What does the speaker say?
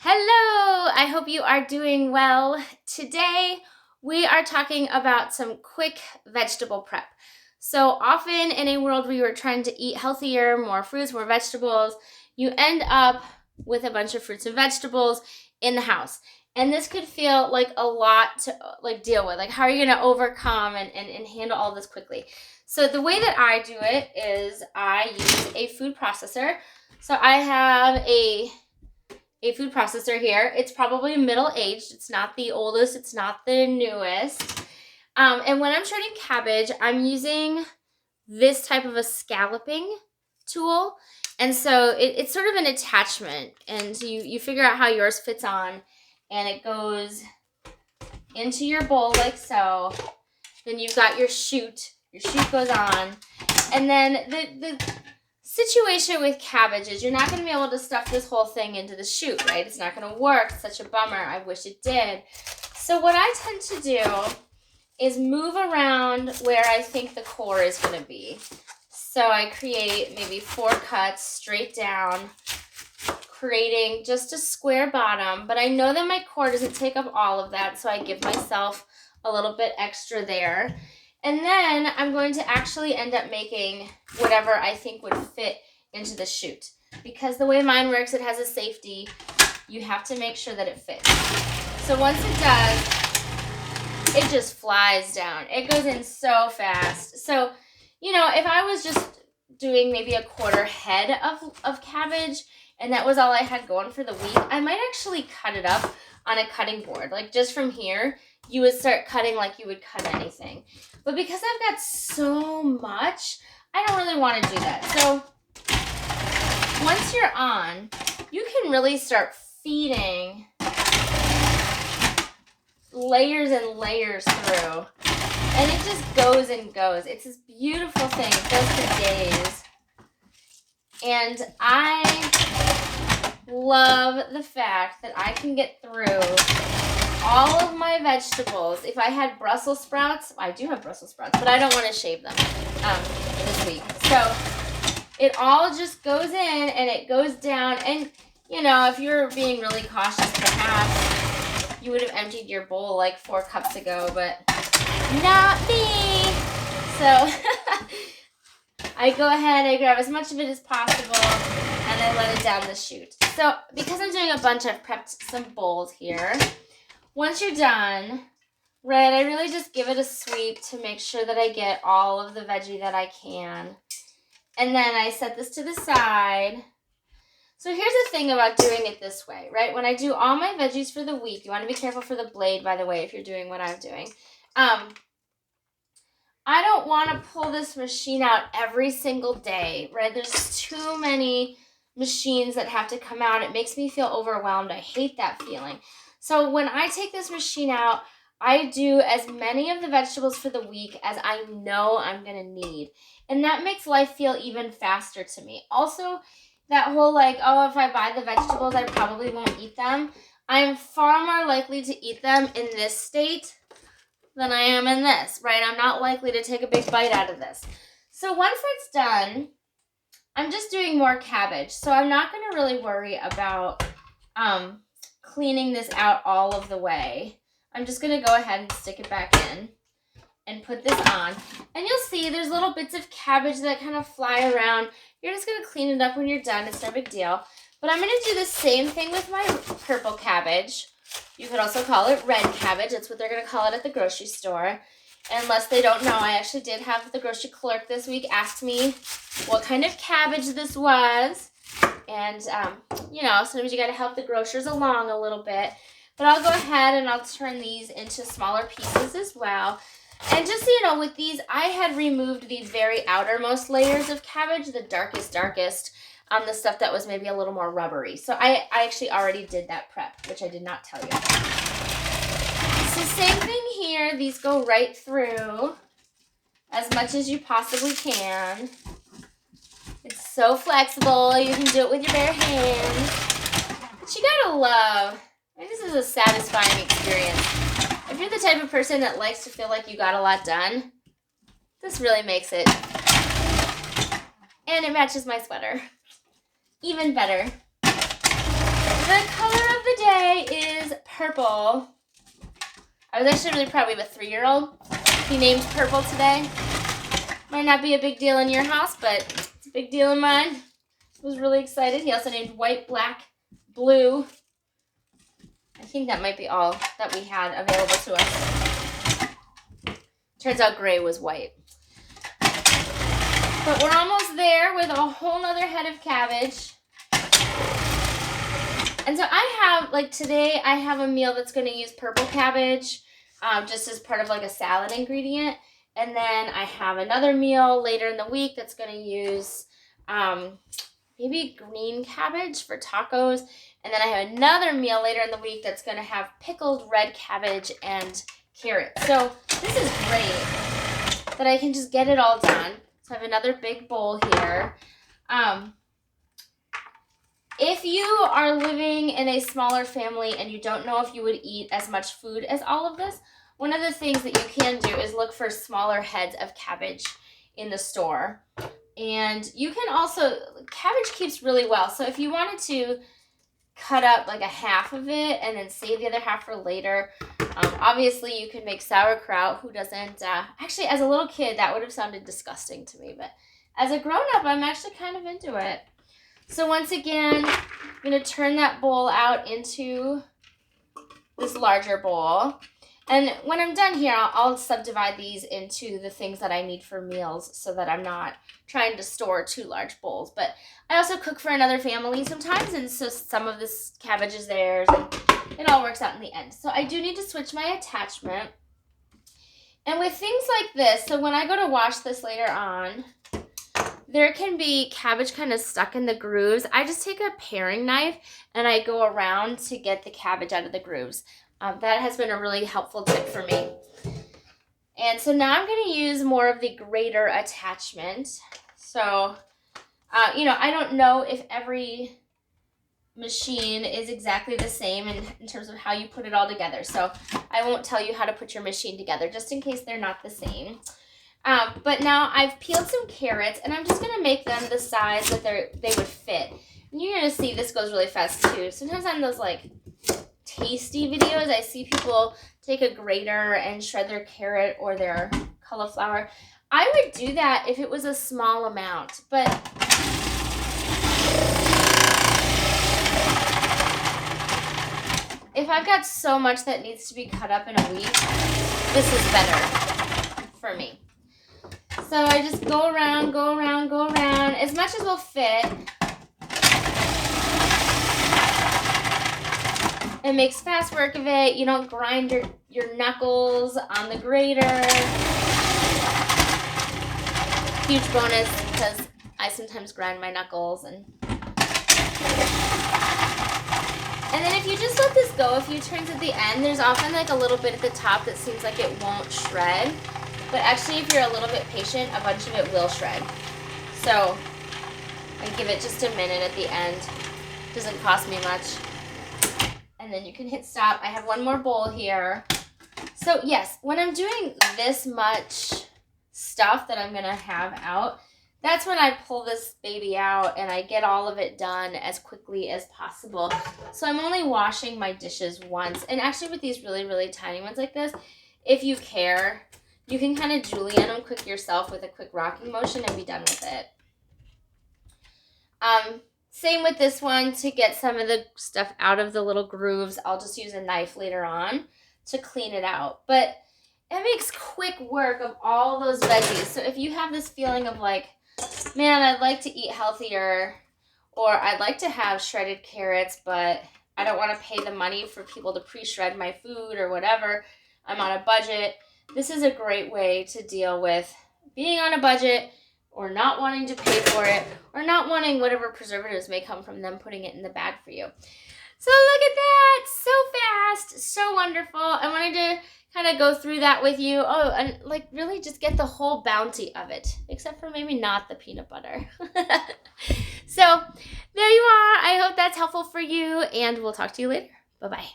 Hello, I hope you are doing well. Today we are talking about some quick vegetable prep. So often in a world where you are trying to eat healthier, more fruits, more vegetables, you end up with a bunch of fruits and vegetables in the house. And this could feel like a lot to deal with. Like, how are you going to overcome and handle all this quickly? So the way that I do it is I use a food processor. So I have a food processor here. It's probably middle-aged. It's not the oldest. It's not the newest. And when I'm shredding cabbage, I'm using this type of a scalloping tool. And so it's sort of an attachment. And you figure out how yours fits on. And it goes into your bowl like so. Then you've got your chute. Your chute goes on. And then the situation with cabbage is you're not going to be able to stuff this whole thing into the chute, right? It's not going to work. It's such a bummer. I wish it did. So what I tend to do is move around where I think the core is going to be. So I create maybe 4 cuts straight down, creating just a square bottom, but I know that my core doesn't take up all of that, so I give myself a little bit extra there. And then I'm going to actually end up making whatever I think would fit into the chute. Because the way mine works, it has a safety. You have to make sure that it fits. So once it does, it just flies down. It goes in so fast. So, if I was just doing maybe a quarter head of cabbage and that was all I had going for the week, I might actually cut it up on a cutting board. Like just from here, you would start cutting like you would cut anything. But because I've got so much, I don't really want to do that. So once you're on, you can really start feeding layers and layers through. And it just goes and goes. It's this beautiful thing. It goes for days. And I love the fact that I can get through all of my vegetables. If I had Brussels sprouts, I do have Brussels sprouts, but I don't want to shave them this week. So it all just goes in and it goes down. And, if you're being really cautious, perhaps you would have emptied your bowl like 4 cups ago, but not me. So I go ahead, I grab as much of it as possible, and I let it down the chute. So because I'm doing a bunch, I've prepped some bowls here. Once you're done, right, I really just give it a sweep to make sure that I get all of the veggie that I can. And then I set this to the side. So here's the thing about doing it this way, right? When I do all my veggies for the week, you want to be careful for the blade, by the way, if you're doing what I'm doing. I don't want to pull this machine out every single day, right? There's too many machines that have to come out. It makes me feel overwhelmed. I hate that feeling. So when I take this machine out, I do as many of the vegetables for the week as I know I'm going to need. And that makes life feel even faster to me. Also, that whole if I buy the vegetables, I probably won't eat them. I'm far more likely to eat them in this state than I am in this, right? I'm not likely to take a big bite out of this. So once that's done, I'm just doing more cabbage. So I'm not going to really worry about cleaning this out all of the way. I'm just going to go ahead and stick it back in and put this on. And you'll see there's little bits of cabbage that kind of fly around. You're just going to clean it up when you're done. It's no big deal. But I'm going to do the same thing with my purple cabbage. You could also call it red cabbage. That's what they're going to call it at the grocery store. Unless they don't know, I actually did have the grocery clerk this week ask me what kind of cabbage this was. And, sometimes you got to help the grocers along a little bit. But I'll go ahead and I'll turn these into smaller pieces as well. And just so you know, with these, I had removed these very outermost layers of cabbage, the darkest, the stuff that was maybe a little more rubbery. So I actually already did that prep, which I did not tell you. So same thing here. These go right through as much as you possibly can. It's so flexible. You can do it with your bare hands. But you gotta love, this is a satisfying experience. If you're the type of person that likes to feel like you got a lot done, this really makes it. And it matches my sweater. Even better. The color of the Purple. I was actually really proud. We have a 3-year-old. He named Purple today. Might not be a big deal in your house, but it's a big deal in mine. I was really excited. He also named White, Black, Blue. I think that might be all that we had available to us. Turns out gray was white. But we're almost there with a whole nother head of cabbage. And so I have, like today, I have a meal that's going to use purple cabbage just as part of like a salad ingredient. And then I have another meal later in the week that's going to use maybe green cabbage for tacos. And then I have another meal later in the week that's going to have pickled red cabbage and carrots. So this is great that I can just get it all done. So I have another big bowl here. If you are living in a smaller family and you don't know if you would eat as much food as all of this, one of the things that you can do is look for smaller heads of cabbage in the store. And you can also, cabbage keeps really well. So if you wanted to cut up like a half of it and then save the other half for later, obviously you could make sauerkraut. Who doesn't? Actually, as a little kid, that would have sounded disgusting to me. But as a grown-up, I'm actually kind of into it. So once again, I'm going to turn that bowl out into this larger bowl. And when I'm done here, I'll subdivide these into the things that I need for meals so that I'm not trying to store 2 large bowls. But I also cook for another family sometimes, and so some of this cabbage is theirs, and it all works out in the end. So I do need to switch my attachment. And with things like this, so when I go to wash this later on, there can be cabbage kind of stuck in the grooves. I just take a paring knife and I go around to get the cabbage out of the grooves. That has been a really helpful tip for me. And so now I'm going to use more of the grater attachment. So, I don't know if every machine is exactly the same in terms of how you put it all together. So I won't tell you how to put your machine together just in case they're not the same. But now I've peeled some carrots, and I'm just going to make them the size that they would fit. And you're going to see this goes really fast too. Sometimes on those like tasty videos, I see people take a grater and shred their carrot or their cauliflower. I would do that if it was a small amount, but if I've got so much that needs to be cut up in a week, this is better for me. So I just go around, as much as will fit. It makes fast work of it. You don't grind your knuckles on the grater. Huge bonus because I sometimes grind my knuckles. And then if you just let this go a few turns at the end, there's often like a little bit at the top that seems like it won't shred. But actually, if you're a little bit patient, a bunch of it will shred. So I give it just a minute at the end. Doesn't cost me much. And then you can hit stop. I have one more bowl here. So yes, when I'm doing this much stuff that I'm going to have out, that's when I pull this baby out and I get all of it done as quickly as possible. So I'm only washing my dishes once. And actually with these really, really tiny ones like this, if you care, you can kind of julienne them quick yourself with a quick rocking motion and be done with it. Same with this one. To get some of the stuff out of the little grooves, I'll just use a knife later on to clean it out. But it makes quick work of all those veggies. So if you have this feeling of like, man, I'd like to eat healthier, or I'd like to have shredded carrots, but I don't want to pay the money for people to pre-shred my food or whatever, I'm on a budget, this is a great way to deal with being on a budget or not wanting to pay for it or not wanting whatever preservatives may come from them putting it in the bag for you. So look at that. So fast. So wonderful. I wanted to kind of go through that with you. Oh, and like really just get the whole bounty of it, except for maybe not the peanut butter. So there you are. I hope that's helpful for you, and we'll talk to you later. Bye-bye.